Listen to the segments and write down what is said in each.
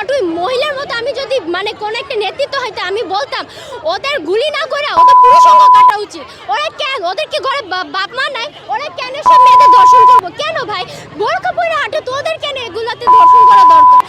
But ওই মহিলার মতো আমি যদি মানে কোনো একটা নেতৃত্ব হইতো আমি বলতাম ওদের গুলি না করে ওদের পুরো সঙ্গ কাটা উচিত। ওরা কেন, ওদের কি ঘরে বাপ মা নাই? ওরা কেন সব মেয়েদের ধর্ষণ করবো? কেন ভাই বোরকা পরে হাঁটে তো ওদের কেন এগুলোতে ধর্ষণ করা দরকার?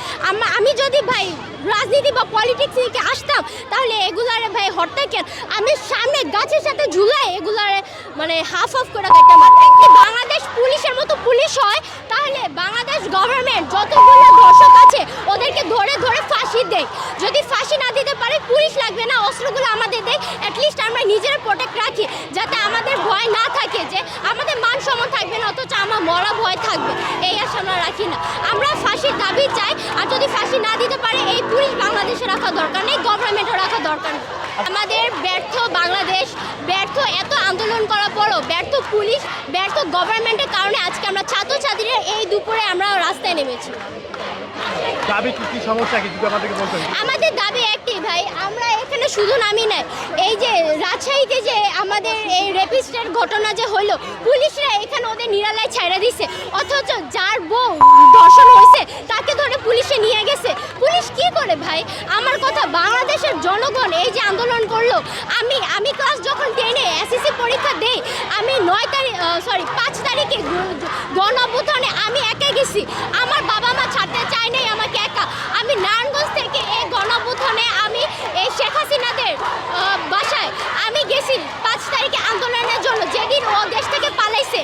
আমি যদি ভাই রাজনীতি বা পলিটিক্স থেকে আসতাম তাহলে এগুলারে ভাই হরতা কেন? আমি সামনে গাছের সাথে ঝুলাই এগুলারে মানে হাফ অফ করে দিতাম। কি বাংলাদেশ পুলিশের মতো পুলিশ হয় তাহলে বাংলাদেশ গভর্নমেন্ট যতগুলো দর্শক আছে ওদেরকে ধরে ধরে ফাঁসি দেয়। যদি ফাঁসি না দিতে পারে পুলিশ লাগবে না, অস্ত্রগুলো আমাদের দেয়, অ্যাটলিস্ট আমরা নিজেরা প্রোটেক্ট রাখি যাতে আমাদের ভয় না থাকে, যে আমাদের মান সম্মান থাকবে না অথচ আমার মরা ভয় থাকবে, এই আশা আমরা রাখি না। আমরা ফাঁসির দাবি চাই, আর যদি ফাঁসি না দিতে পারে এই পুলিশ বাংলাদেশে রাখা দরকার নেই, গভর্নমেন্টও রাখা দরকার নেই। আমাদের ব্যর্থ বাংলাদেশ, ব্যর্থ এত আন্দোলন করার পরও ব্যর্থ পুলিশ, ব্যর্থ গভর্নমেন্টের কারণে আজকে আমরা ছাত্রছাত্রীরা এই দুপুরে আমরা রাস্তায় নেমেছি। দাবি কি সমস্যা কি যদি আমাদেরকে বলতেন? আমাদের দাবি একটাই ভাই, আমরা এখানে শুধু নামি নাই, এই যে রাজশাহীতে যে আমাদের এই রেপিস্টের ঘটনা যে হলো, পুলিশরা এখানে ওদের নিরালায় ছাইড়া দিছে, অথচ যার বউ ধর্ষণ হয়েছে তাকে ধরে পুলিশে নিয়ে গেছে। পুলিশ কি করে ভাই? আমার কথা, বাংলাদেশের জনগণ এই যে আন্দোলন করলো, আমি ক্লাস যখন 10-এ এসএসসি পরীক্ষা দেই, আমি 5 তারিখে গণ অভ্যুত্থানে আমি একা গেছি, আমার বাবা মা ছাড়তে চায় নাই আমাকে একা। আমি নারায়ণগঞ্জ থেকে এই গণ অভ্যুত্থানে আমি এই শেখ হাসিনাদের বাসায় আমি গেছি 5 তারিখে আন্দোলনের জন্য, যেদিন ও দেশ থেকে পালাইছে।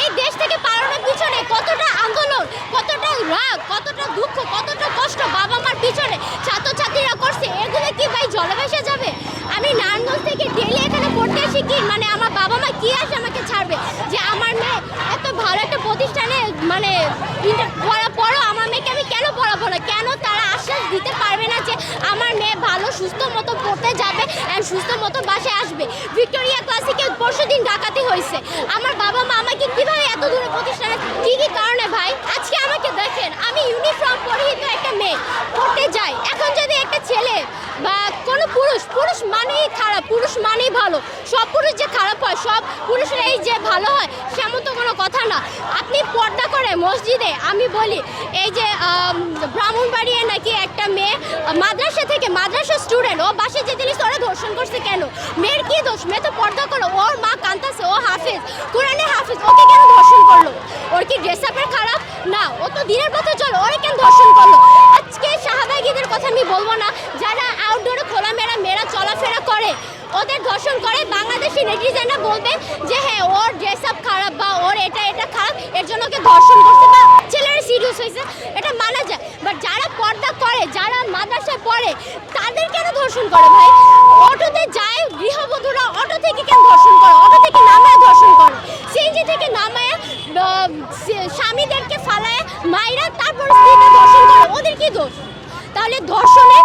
এই দেশ থেকে পালানোর পিছনে কতটা আন্দোলন, কতটা রাগ, কতটা দুঃখ, কতটা কষ্ট বাবা মার পিছনে ছাত্রছাত্রীরা করছে, এগুলো কি ভাই জলে ভেসে যাবে? আমি নারায়ণগঞ্জ থেকে ডেলি এখানে পড়তে আসি, কি মানে আমার বাবা মা কি আসে আমাকে ছাড়বে যে আমার মেয়ে এত ভালো একটা প্রতিষ্ঠানে মানে পড়ার পরও আমার মেয়েকে আমি কেন পড়াবো না? কেন তারা আশ্বাস দিতে পারবে না যে আমার মেয়ে ভালো সুস্থ মতো পড়তে যাবে আর সুস্থ মতো বাসায় আসবে? ভিক্টোরিয়া ক্লাসিকে পরশুদিন ডাকাতি হয়েছে, আমার বাবা মা আমাকে কিভাবে এত দূরে প্রতিষ্ঠানে, কি কি কারণে ভাই? আজকে আমাকে দেখেন, আমি ইউনিফর্ম পরিহিত একটা মেয়ে পড়তে যাই, এখন যদি একটা ছেলে বা কোনো পুরুষ মানেই খারাপ, পুরুষ মানেই ভালো, সব পুরুষ যে খারাপ হয়, সব পুরুষরাই যে ভালো হয় সেমন তো কোনো কথা না। আপনি পর্দা করে মসজিদে, আমি বলি এই যে ব্রাহ্মণবাড়িয়া নাকি একটা মেয়ে মাদ্রাসা স্টুডেন্ট, ও বাসে যেতে দিলে ওরা ধর্ষণ করছে কেন? মেয়ের কি দোষ? মেয়ে তো পর্দা করো, ওর মা কান্তাছে, ও হাফেজ, কোরআনের হাফেজ, ওকে কেন ধর্ষণ করলো? ওর কি ড্রেস আপের খারাপ? না, ও তো দিনের পথে চলো, ওরা কেন ধর্ষণ করলো? আজকে শাহবাগীদের কথা আমি বলবো না, যারা আউটডোরে খোলামেলা মেয়েরা চলাফেরা করে ওদের ধর্ষণ করে, বাংলাদেশি নেটিজেনরা বলবে যে হ্যাঁ ওর ড্রেস আপ খারাপ বা ওর এটা খারাপ, এর জন্য ওকে ধর্ষণ করছে বা ছেলেরা সিরিয়াস হয়েছে, এটা মানা যায়। বাট যারা পর্দা করে, যারা মাদ্রাসায় পড়ে, তাদের কেন ধর্ষণ করে ভাই? অটোতে যায় গৃহবধূরা, অটো থেকে কেন ধর্ষণ করে? অটো থেকে নামায় ধর্ষণ করে, সিএনজি থেকে নামায় স্বামীদেরকে ফালায় মাইরা তারপর স্ত্রীকে ধর্ষণ করে, ওদের কি দোষ? তাহলে ধর্ষণে